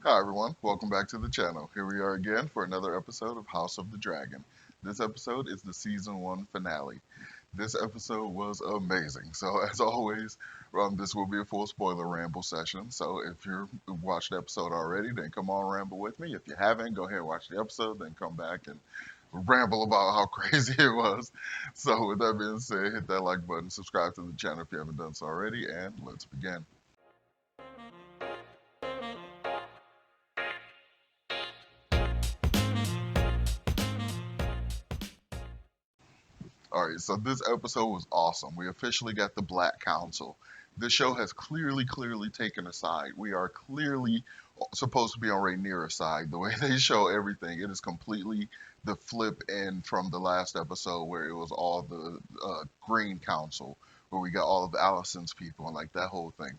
Hi everyone, welcome back to the channel. Here we are again for another episode of House of the Dragon. This episode is the season 1 finale. This episode was amazing. So as always, this will be a full spoiler ramble session. So if you've watched the episode already, then come on ramble with me. If you haven't, go ahead and watch the episode, then come back and ramble about how crazy it was. So with that being said, hit that like button, subscribe to the channel if you haven't done so already, and let's begin. All right, so this episode was awesome. We officially got the Black Council. This show has clearly taken a side. We are clearly supposed to be on Rhaenyra's side. The way they show everything, it is completely the flip end from the last episode where it was all the Green Council, where we got all of Allison's people and like that whole thing.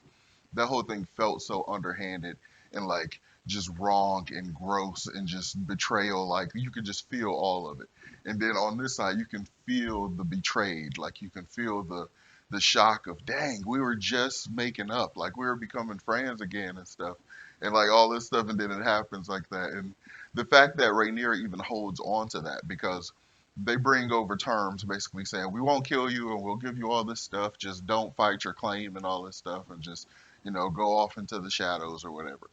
That whole thing felt so underhanded and like just wrong and gross and just betrayal. Like you could just feel all of it. And then on this side, you can feel the betrayed. Like you can feel the shock of, dang, we were just making up. Like we were becoming friends again and stuff. And like all this stuff, and then it happens like that. And the fact that Rhaenyra even holds on to that because they bring over terms basically saying we won't kill you and we'll give you all this stuff, just don't fight your claim and all this stuff and just go off into the shadows or whatever.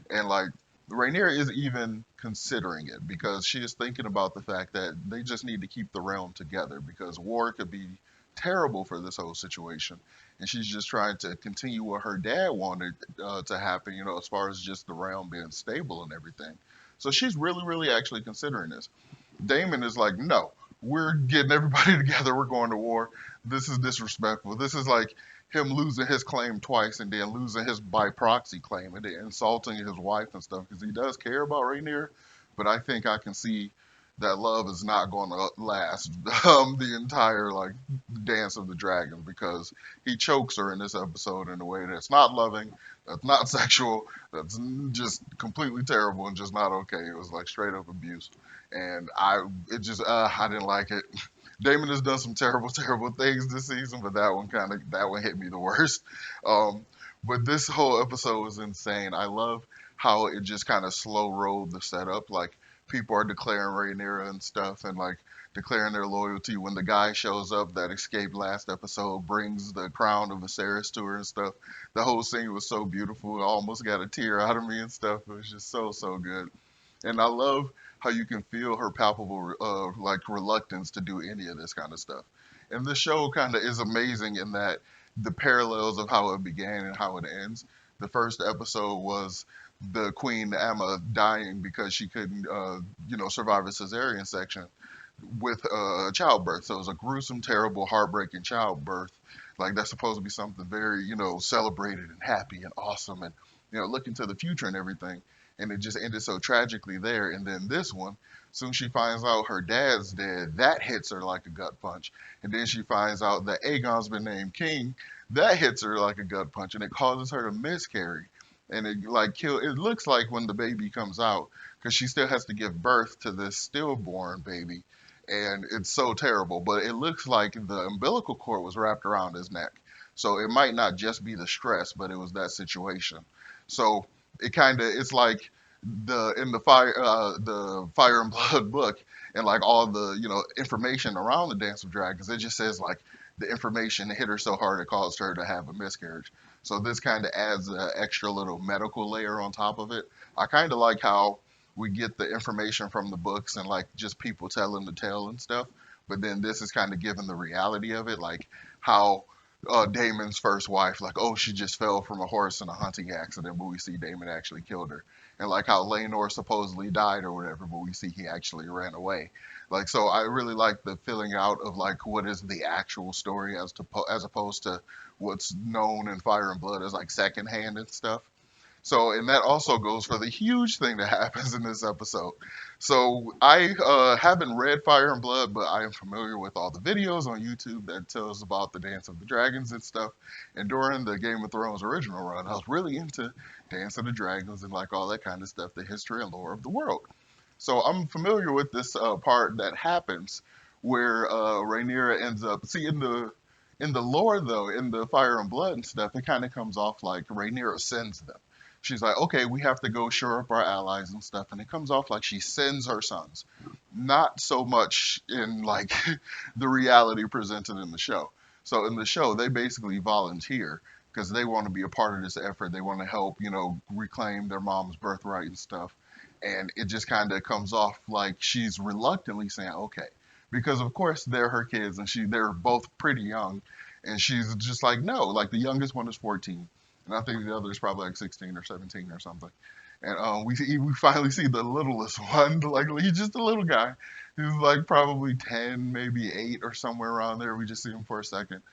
And like Rhaenyra is even considering it because she is thinking about the fact that they just need to keep the realm together because war could be terrible for this whole situation. And she's just trying to continue what her dad wanted to happen, as far as just the realm being stable and everything. So she's really actually considering this. Damon is like, no, we're getting everybody together. We're going to war. This is disrespectful. This is like him losing his claim twice and then losing his by proxy claim and then insulting his wife and stuff because he does care about Rainier. But I think I can see that love is not going to last the entire like dance of the dragon because he chokes her in this episode in a way that's not loving, that's not sexual, that's just completely terrible and just not okay. It was like straight up abuse, and I didn't like it. Damon has done some terrible things this season, but that one hit me the worst. Um, but this whole episode was insane. I love how it just kind of slow rolled the setup. Like people are declaring Rhaenyra and stuff, and like declaring their loyalty when the guy shows up that escaped last episode, brings the crown of Viserys to her and stuff. The whole scene was so beautiful. I almost got a tear out of me and stuff. It was just so good. And I love how you can feel her palpable like reluctance to do any of this kind of stuff. And the show kind of is amazing in that the parallels of how it began and how it ends. The first episode was the Queen Amma dying because she couldn't, survive a cesarean section with childbirth. So it was a gruesome, terrible, heartbreaking childbirth. Like that's supposed to be something very, celebrated and happy and awesome and, looking to the future and everything. And it just ended so tragically there. And then this one, soon she finds out her dad's dead. That hits her like a gut punch. And then she finds out that Aegon's been named king. That hits her like a gut punch, and it causes her to miscarry. And it like kill. It looks like when the baby comes out, because she still has to give birth to this stillborn baby, and it's so terrible. But it looks like the umbilical cord was wrapped around his neck, so it might not just be the stress, but it was that situation. So it's like the Fire and Blood book and like all the information around the Dance of Dragons. It just says like the information hit her so hard it caused her to have a miscarriage. So this kind of adds an extra little medical layer on top of it. I kind of like how we get the information from the books and like just people telling the tale and stuff. But then this is kind of given the reality of it, like how Damon's first wife, like, oh, she just fell from a horse in a hunting accident, but we see Damon actually killed her. And like how Laenor supposedly died or whatever, but we see he actually ran away. Like, so I really like the filling out of like what is the actual story as opposed to what's known in Fire and Blood as like secondhand and stuff. So, and that also goes for the huge thing that happens in this episode. So, I haven't read Fire and Blood, but I am familiar with all the videos on YouTube that tells about the Dance of the Dragons and stuff. And during the Game of Thrones original run, I was really into Dance of the Dragons and like all that kind of stuff, the history and lore of the world. So, I'm familiar with this part that happens where Rhaenyra ends up. See, in the lore though, in the Fire and Blood and stuff, it kind of comes off like Rhaenyra sends them. she's like, okay, we have to go shore up our allies and stuff. And it comes off like she sends her sons. Not so much in like the reality presented in the show. So in the show, they basically volunteer because they want to be a part of this effort. They want to help, reclaim their mom's birthright and stuff. And it just kind of comes off like she's reluctantly saying, okay, because of course they're her kids and they're both pretty young, and she's just like, no, like the youngest one is 14, and I think the other is probably like 16 or 17 or something. And we finally see the littlest one, like he's just a little guy. He's like probably 10, maybe 8 or somewhere around there. We just see him for a second.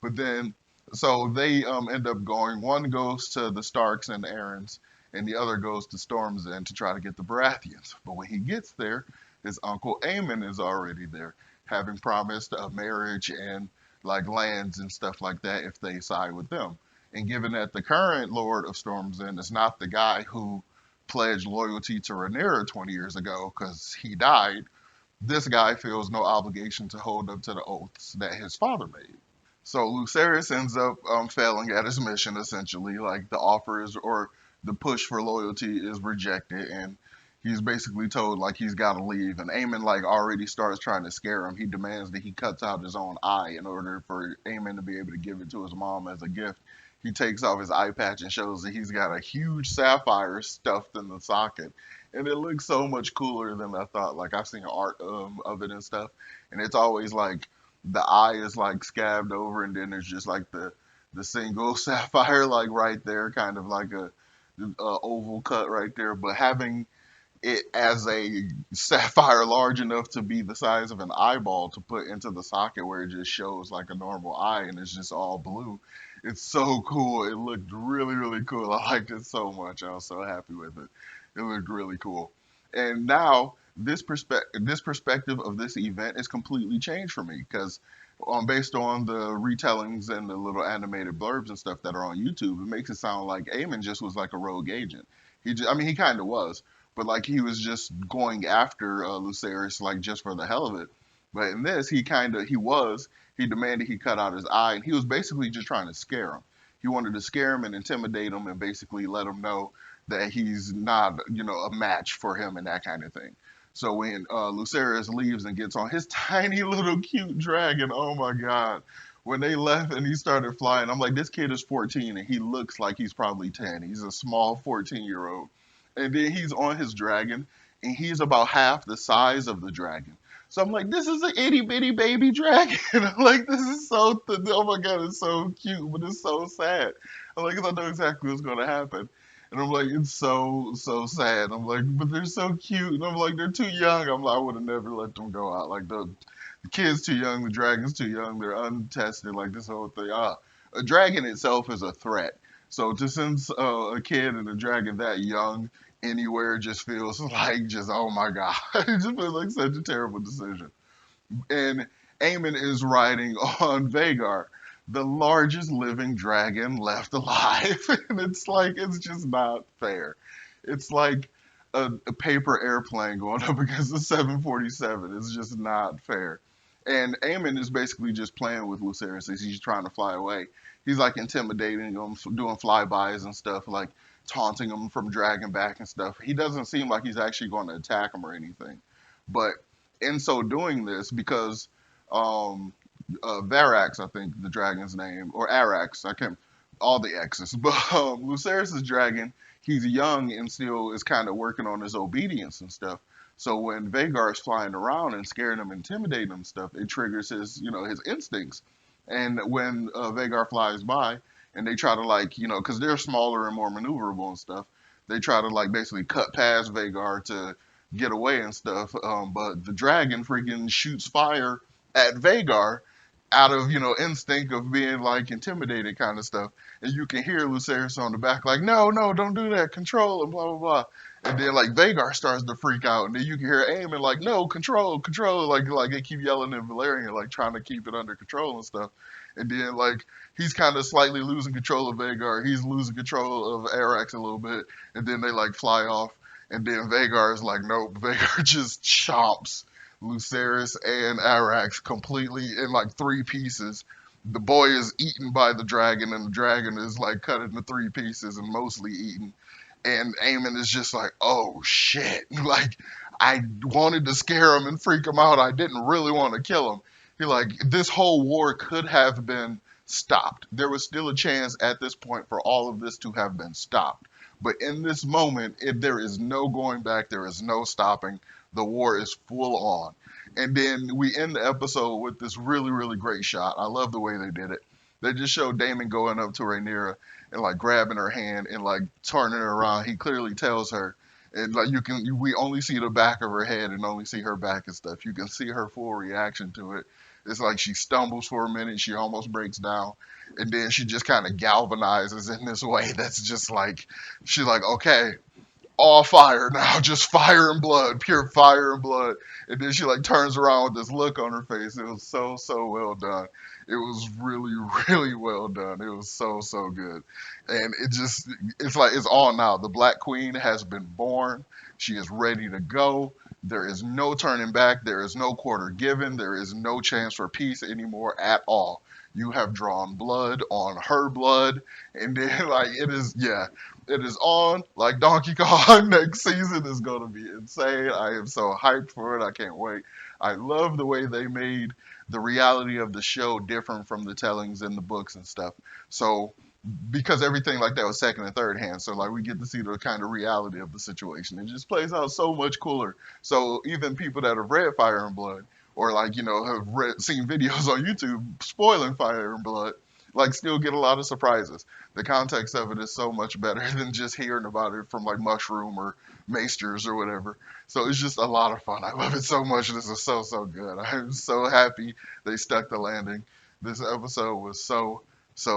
But then, so they end up going. One goes to the Starks and Aarons, and the other goes to Storm's End to try to get the Baratheons. But when he gets there, his uncle Aemon is already there, having promised a marriage and like lands and stuff like that if they side with them. And given that the current Lord of Storm's End is not the guy who pledged loyalty to Rhaenyra 20 years ago because he died, this guy feels no obligation to hold up to the oaths that his father made. So Lucerys ends up failing at his mission essentially. Like the offer is, or the push for loyalty is rejected, and he's basically told like he's got to leave. And Aemon like already starts trying to scare him. He demands that he cuts out his own eye in order for Aemon to be able to give it to his mom as a gift. He takes off his eye patch and shows that he's got a huge sapphire stuffed in the socket, and it looks so much cooler than I thought. Like I've seen art of it and stuff, and it's always like the eye is like scabbed over, and then there's just like the single sapphire like right there, kind of like a oval cut right there. But having it as a sapphire large enough to be the size of an eyeball to put into the socket where it just shows like a normal eye and it's just all blue. It's so cool. It looked really, really cool. I liked it so much. I was so happy with it. It looked really cool. And now this perspective of this event is completely changed for me because based on the retellings and the little animated blurbs and stuff that are on YouTube, it makes it sound like Eamon just was like a rogue agent. I mean, he kind of was, but like he was just going after Lucerys like just for the hell of it. But in this, he demanded he cut out his eye, and he was basically just trying to scare him. He wanted to scare him and intimidate him, and basically let him know that he's not, a match for him and that kind of thing. So when Lucerys leaves and gets on his tiny little cute dragon, oh my god. When they left and he started flying, I'm like, this kid is 14 and he looks like he's probably 10. He's a small 14-year-old. And then he's on his dragon, and he's about half the size of the dragon. So I'm like, this is an itty bitty baby dragon. I'm like, this is oh my god, it's so cute, but it's so sad. I'm like, 'cause I know exactly what's going to happen. And I'm like, it's so sad. I'm like, but they're so cute. And I'm like, they're too young. I'm like, I would have never let them go out. Like the kid's too young, the dragon's too young, they're untested. Like this whole thing. A dragon itself is a threat. So to send a kid and a dragon that young anywhere just feels like just oh my god, it just feels like such a terrible decision. And Aemon is riding on Vagar, the largest living dragon left alive. And it's like, it's just not fair. It's like a paper airplane going up against a 747. It's just not fair. And Aemon is basically just playing with Lucerys as he's trying to fly away. He's like intimidating him, doing flybys and stuff, like taunting him from dragging back and stuff. He doesn't seem like he's actually going to attack him or anything. But in so doing this, because um, Varax, I think the dragon's name, or Arax, I can't, all the X's, but Lucerys' dragon, he's young and still is kind of working on his obedience and stuff. So when Vagar's flying around and scaring him, intimidating him and stuff, it triggers his instincts. And when Vagar flies by and they try to like, because they're smaller and more maneuverable and stuff, they try to like basically cut past Vagar to get away and stuff. But the dragon freaking shoots fire at Vagar out of instinct of being like intimidated kind of stuff, and you can hear Lucerys on the back like, no, no, don't do that, control, and blah blah blah. And then like Vagar starts to freak out, and then you can hear Aemon like, no, control, control, like they keep yelling in Valerian, like trying to keep it under control and stuff. And then like he's kind of slightly losing control of Vagar, he's losing control of Arax a little bit, and then they like fly off, and then Vagar is like, nope, Vagar just chomps Lucerys and Arax completely in like three pieces. The boy is eaten by the dragon, and the dragon is like cut into three pieces and mostly eaten. And Eamon is just like, oh shit. Like, I wanted to scare him and freak him out. I didn't really want to kill him. He like, this whole war could have been stopped. There was still a chance at this point for all of this to have been stopped. But in this moment, there is no going back. There is no stopping. The war is full on. And then we end the episode with this really, really great shot. I love the way they did it. They just showed Damon going up to Rhaenyra and like grabbing her hand and like turning her around. He clearly tells her, and like we only see the back of her head and only see her back and stuff. You can see her full reaction to it. It's like she stumbles for a minute, she almost breaks down, and then she just kind of galvanizes in this way that's just like, she's like, okay, all fire now, just fire and blood, pure fire and blood. And then she like turns around with this look on her face. It was so well done. It was really really well done. It was so good. And it's like it's on now. The Black Queen has been born. She is ready to go. There is no turning back. There is no quarter given. There is no chance for peace anymore at all. You have drawn blood on her blood, and then like it is, yeah, it is on like Donkey Kong. Next season is going to be insane. I am so hyped for it. I can't wait. I love the way they made the reality of the show different from the tellings in the books and stuff. So because everything like that was second and third hand, so like we get to see the kind of reality of the situation. It just plays out so much cooler. So even people that have read Fire and Blood, or like have seen videos on YouTube spoiling Fire and Blood, like still get a lot of surprises. The context of it is so much better than just hearing about it from like Mushroom or Maesters or whatever. So it's just a lot of fun. I love it so much. This is so good. I'm so happy they stuck the landing. This episode was so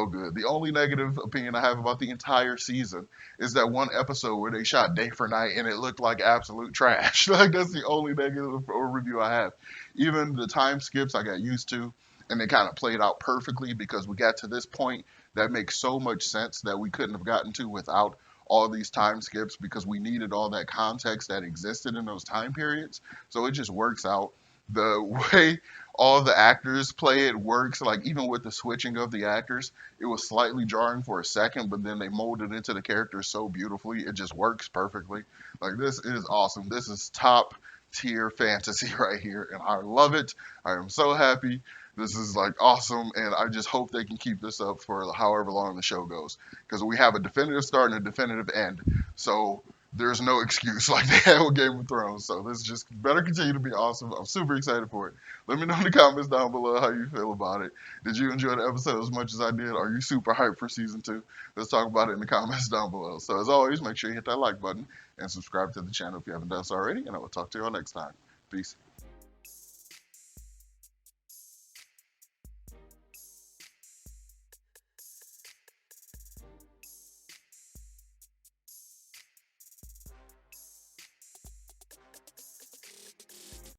good. The only negative opinion I have about the entire season is that one episode where they shot day for night and it looked like absolute trash. Like that's the only negative review I have. Even the time skips I got used to, and they kind of played out perfectly because we got to this point that makes so much sense that we couldn't have gotten to without all these time skips because we needed all that context that existed in those time periods. So it just works out. The way all the actors play it works, like even with the switching of the actors, it was slightly jarring for a second, but then they molded into the characters so beautifully, it just works perfectly. Like this is awesome. This is top tier fantasy right here, and I love it. I am so happy. This is like awesome, and I just hope they can keep this up for however long the show goes, because we have a definitive start and a definitive end. So there's no excuse like they had with Game of Thrones. So this just better continue to be awesome. I'm super excited for it. Let me know in the comments down below how you feel about it. Did you enjoy the episode as much as I did? Are you super hyped for season 2? Let's talk about it in the comments down below. So as always, make sure you hit that like button and subscribe to the channel if you haven't done so already, and I will talk to you all next time. Peace.